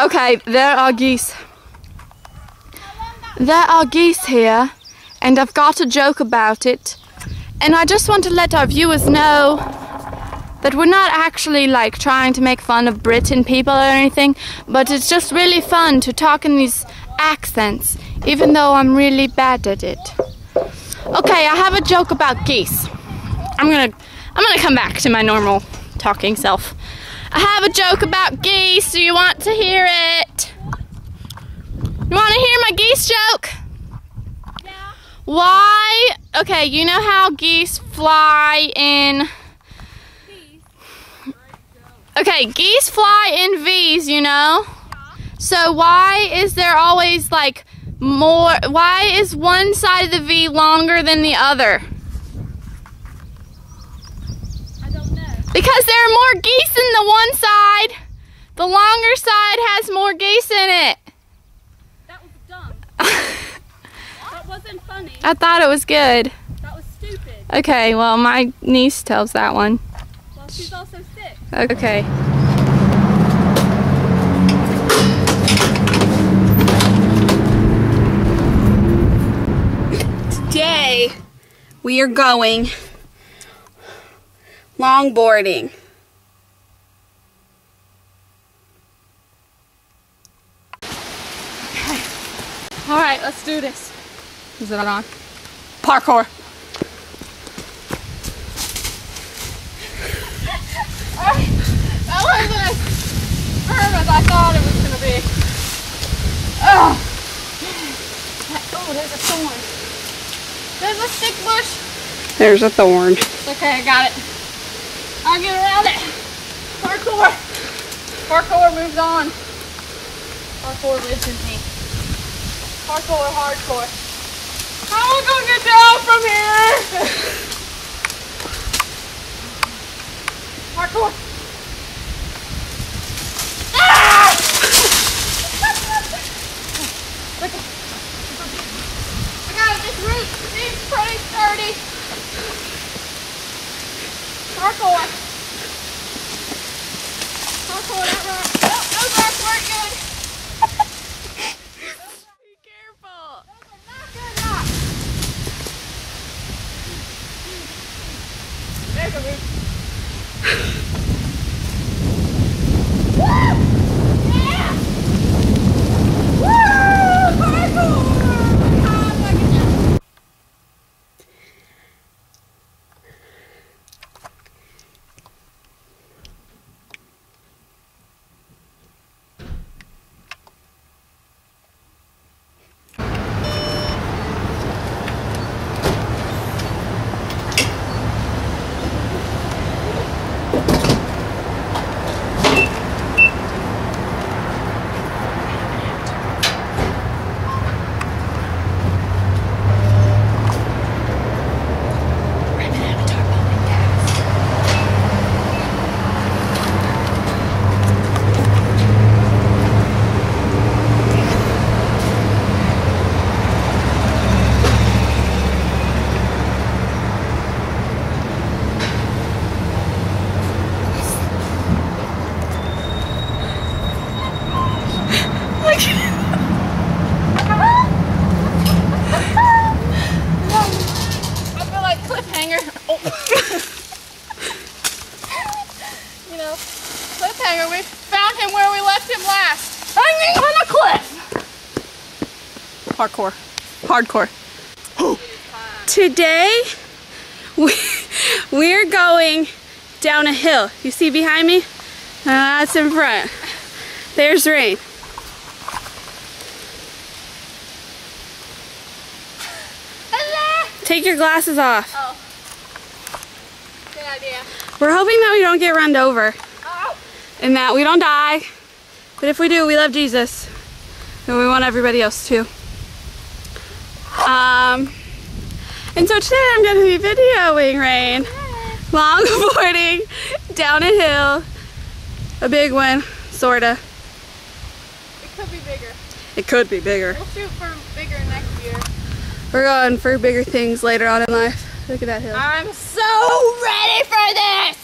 Okay, there are geese. There are geese here, and I've got a joke about it. And I just want to let our viewers know that we're not actually like trying to make fun of Britain people or anything, but it's just really fun to talk in these accents, even though I'm really bad at it. Okay, I have a joke about geese. I'm gonna come back to my normal talking self. I have a joke about geese. Do you want to hear it? You want to hear my geese joke? Yeah. Why? Okay, you know how geese fly in... Okay, geese fly in V's, you know? Yeah. So why is there always like more... Why is one side of the V longer than the other? Because there are more geese in the one side. The longer side has more geese in it. That was dumb. That wasn't funny. I thought it was good. That was stupid. Okay, well, my niece tells that one. Well, she's also sick. Okay. Today, we are going longboarding. Okay. All right, let's do this. Is it on? Parkour. That wasn't as firm as I thought it was going to be. Oh, there's a thorn. There's a stick bush. There's a thorn. Okay, I got it. I'll get around it. Parkour. Parkour moves on. Parkour lives in me. Parkour, hardcore. How am I gonna get down from here? Parkour. Ah! Look. I got it. This root seems pretty sturdy. Parkour. Parkour, that rock. Oh, those rocks weren't good. Be careful. Those are not good rocks. There's a root. Woo! Yeah! Woo! Parkour! How do I get down? You know, cliffhanger, we found him where we left him last. Hanging on a cliff. Parkour. Hardcore. Today, we're going down a hill. You see behind me? That's in front. There's rain. Take your glasses off. Oh. Good idea. We're hoping that we don't get run over. Oh. And that we don't die. But if we do, we love Jesus. And we want everybody else to. And so today I'm going to be videoing Rain. Longboarding down a hill. A big one, sorta. It could be bigger. It could be bigger. We'll shoot for bigger next year. We're going for bigger things later on in life. Look at that hill. I'm so ready for this!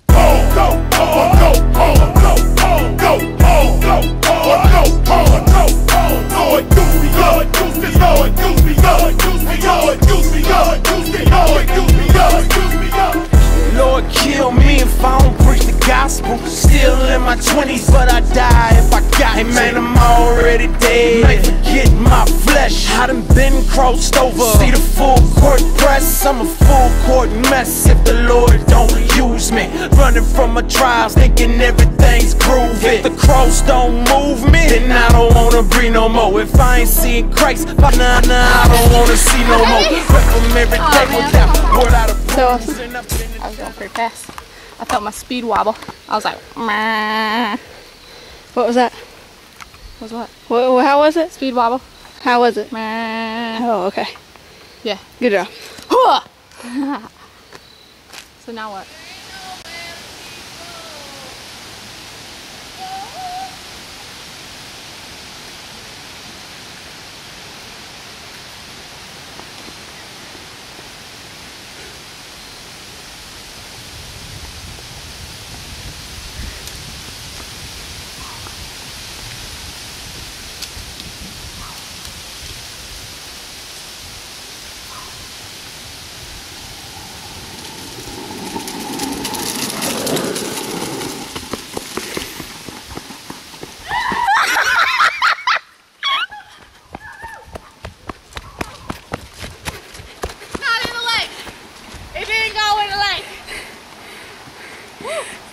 Go, go, go, go, go. Still in my 20s, but I die if I got it. Man, I'm already dead. Might forget my flesh. I done been crossed over. See the full court press. I'm a full court mess if the Lord don't use me. Running from my trials, thinking everything's groovy. If the cross don't move me, then I don't wanna breathe no more. If I ain't seeing Christ, nah, I don't wanna see no more. Rep from every day without word out of So awesome. I was going pretty fast. I felt my speed wobble. I was like, meh. What was that? Was what? How was it? Speed wobble. How was it? Meh. Oh, okay. Yeah. Good job. So now what?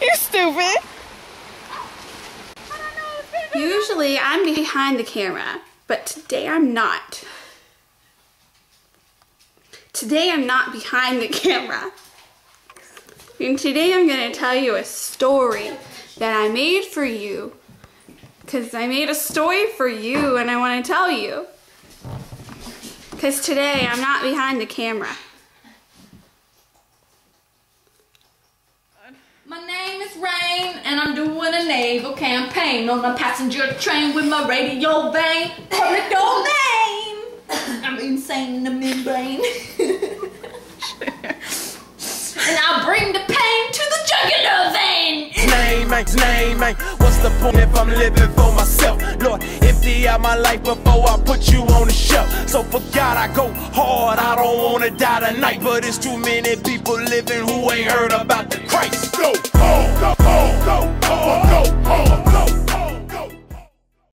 You're stupid. Usually I'm behind the camera, but today I'm not. Today I'm not behind the camera. And today I'm going to tell you a story that I made for you. Because I made a story for you and I want to tell you. Because today I'm not behind the camera. My name is Rain, and I'm doing a naval campaign on a passenger train with my radio vein. Public domain. I'm insane in the membrane. And I'll bring the pain to the jugular vein. Name, what's the point if I'm living for myself? Lord, empty out my life before I put you on the shelf. So for God I go hard, I don't wanna die tonight. But it's too many people living who ain't heard about